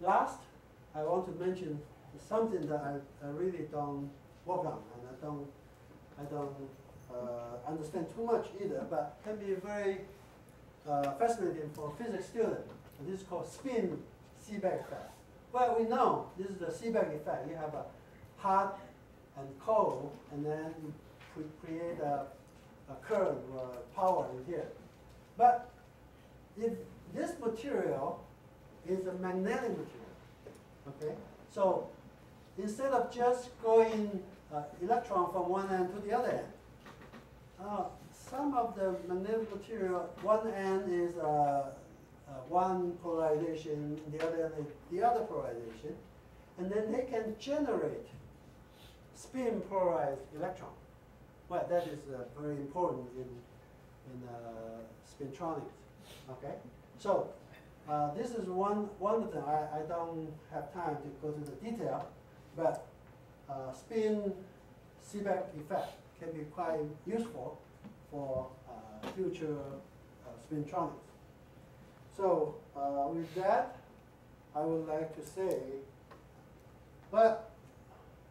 last, I want to mention something that I really don't work on, and I don't understand too much either, but can be very fascinating for physics students. And this is called spin Seebeck effect. Well, we know this is the Seebeck effect. You have a hot and cold, and then you create a current or power in here. But if this material is a magnetic material, okay? So instead of just going electron from one end to the other end, some of the magnetic material, one end is one polarization, the other end is the other polarization, and then they can generate spin polarized electron. Well, that is very important in spintronics. Okay, so this is one of them. I don't have time to go to the detail, but spin Seebeck effect can be quite useful for future spintronics. So with that, I would like to say, well,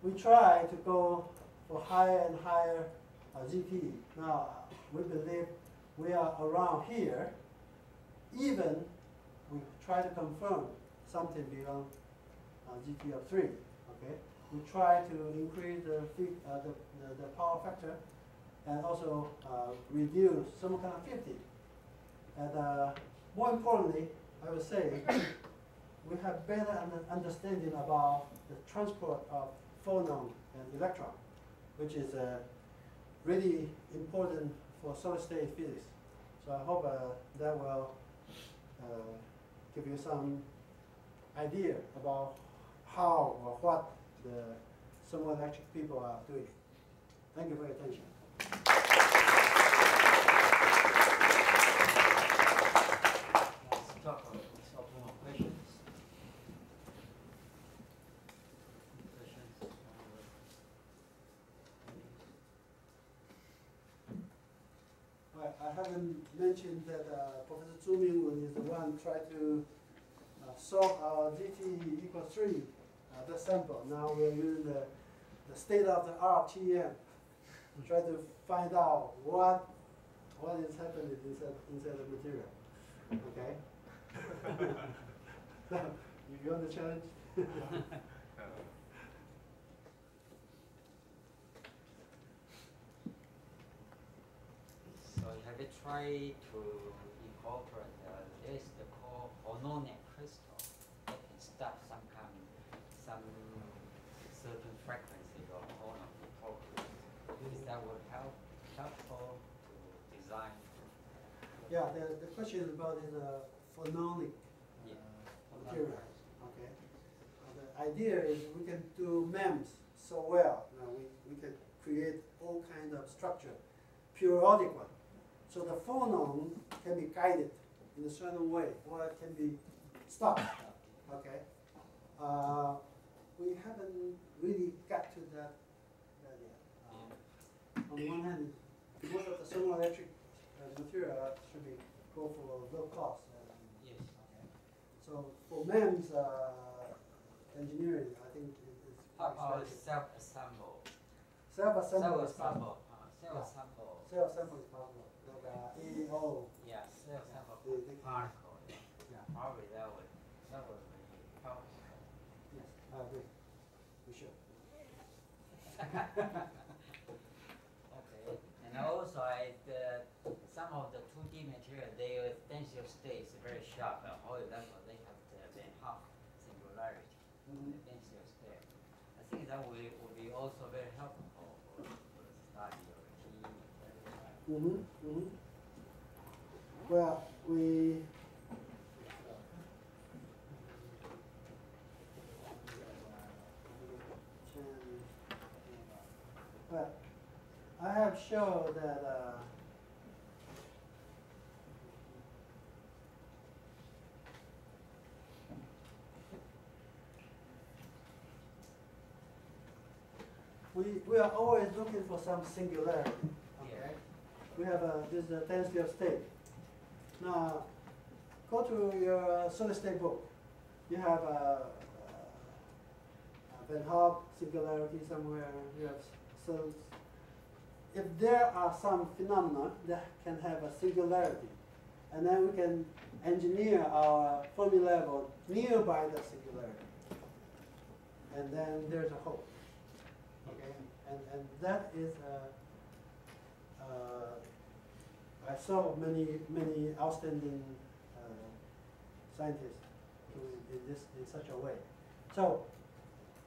we try to go for higher and higher GT. Now, we believe we are around here. Even we try to confirm something beyond GT of 3. Okay, we try to increase the power factor and also reduce some kind of 50. And more importantly, I would say we have better understanding about the transport of phonon and electron, which is really important for solid-state physics. So I hope that will give you some idea about how or what the thermoelectric people are doing. Thank you for your attention. Let's talk about some more questions. I haven't mentioned that Professor Zhu Mingwen is the one try to solve our GT equals 3 the sample. Now we are using the state-of-the-art TEM to try to find out what is happening inside the material. Okay? So, you want the challenge? So have you tried to incorporate this the called phononic crystal that can stop some certain frequency of phonon properties? Is that would helpful to design? Yeah, the question is about the phononic material. Okay. The idea is we can do MEMS so well. Now we can create all kinds of structure, periodic one. So the phonon can be guided in a certain way, or it can be stopped. Okay. We haven't really got to that yet. On one hand, most of the thermoelectric material should be go for low cost. Yes. Okay. So for MEMS engineering, I think it's how about self-assemble? Self-assemble is possible. Self-assemble. Self-assemble is possible. Like AO. Yeah, self-assemble particle. Yeah, probably that would be helpful. Yes, I agree. We should. Okay, and also some of the 2D material, their density of state is very sharp. However, they have the half singularity. The density of state. I think that would be also very helpful for the study of T. Well, we but I have shown that we are always looking for some singularity. Okay, Yeah. we have this density of state. Now, go to your solid state book. you have a Van Hoff singularity somewhere. You have so if there are some phenomena that can have a singularity, and then we can engineer our Fermi level nearby the singularity, and then there's a hope. Okay, and that is I saw many outstanding scientists in such a way. So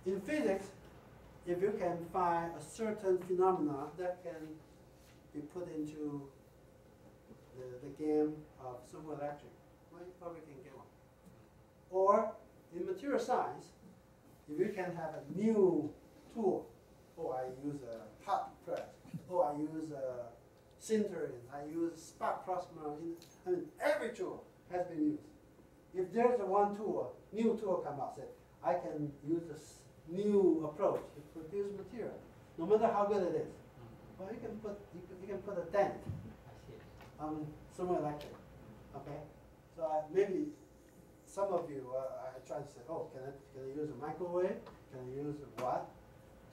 in physics, if you can find a certain phenomena that can be put into the game of thermoelectric, well, you probably can get one. Or in material science, if you can have a new tool, I use a hot press, I use a sintering, I use spark plasma. I mean, every tool has been used. If there's a one tool, new tool come out, say, I can use this new approach to produce material, no matter how good it is. Well, you can put a dent on thermoelectric. Okay, so maybe some of you are trying to say, can I use a microwave? Can I use what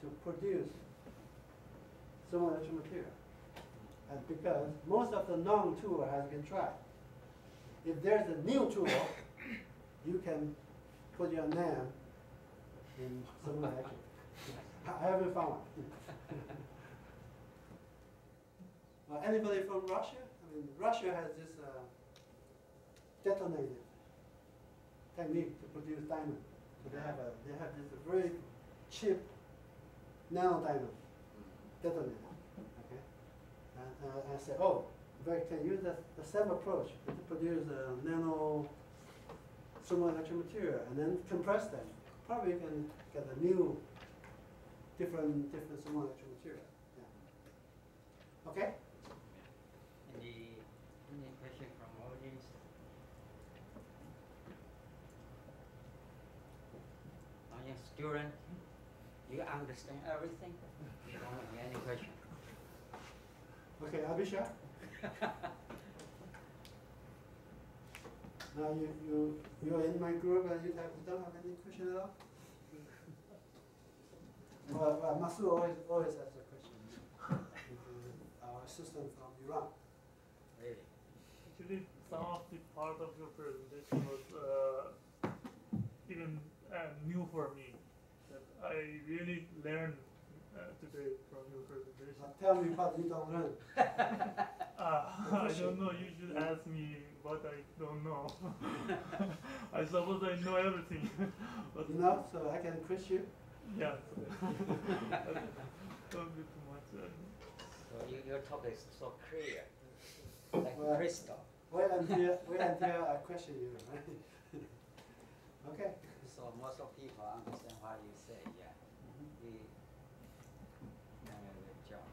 to produce thermoelectric material? And because most of the known tool has been tried. If there's a new tool, you can put your name in thermoelectric. I haven't found one. Anybody from Russia? I mean, Russia has this detonated technique to produce diamond. So they have this very cheap nano diamond detonated. Okay, and I said, they can use the same approach to produce a nano thermoelectric material and then compress them. Probably you can get a new, different thermoelectric material. Yeah. Okay. Any question from audience? Audience, student, you understand everything? You don't have any question? Okay, Abhisha. Now you're in my group and you don't have any question at all? Well, Masu always has a question. Our assistant from Iran. Really? Actually, some of the part of your presentation was even new for me. That I really learned today from your presentation. Tell me what you don't learn. I don't know. You should ask me what I don't know. I suppose I know everything. But enough so I can quiz you? Yeah. Don't be too much. So your topic is so clear, like crystal. Wait until I question you, right? Okay. So most of people understand what you say, yeah. You done a good job.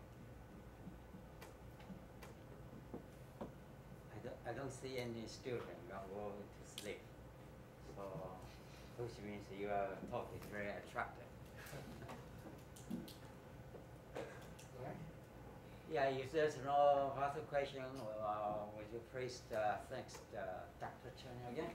I don't see any student go to sleep. So which means your talk is very attractive. Yeah, if there's no further question, would you please thanks Dr. Chen again?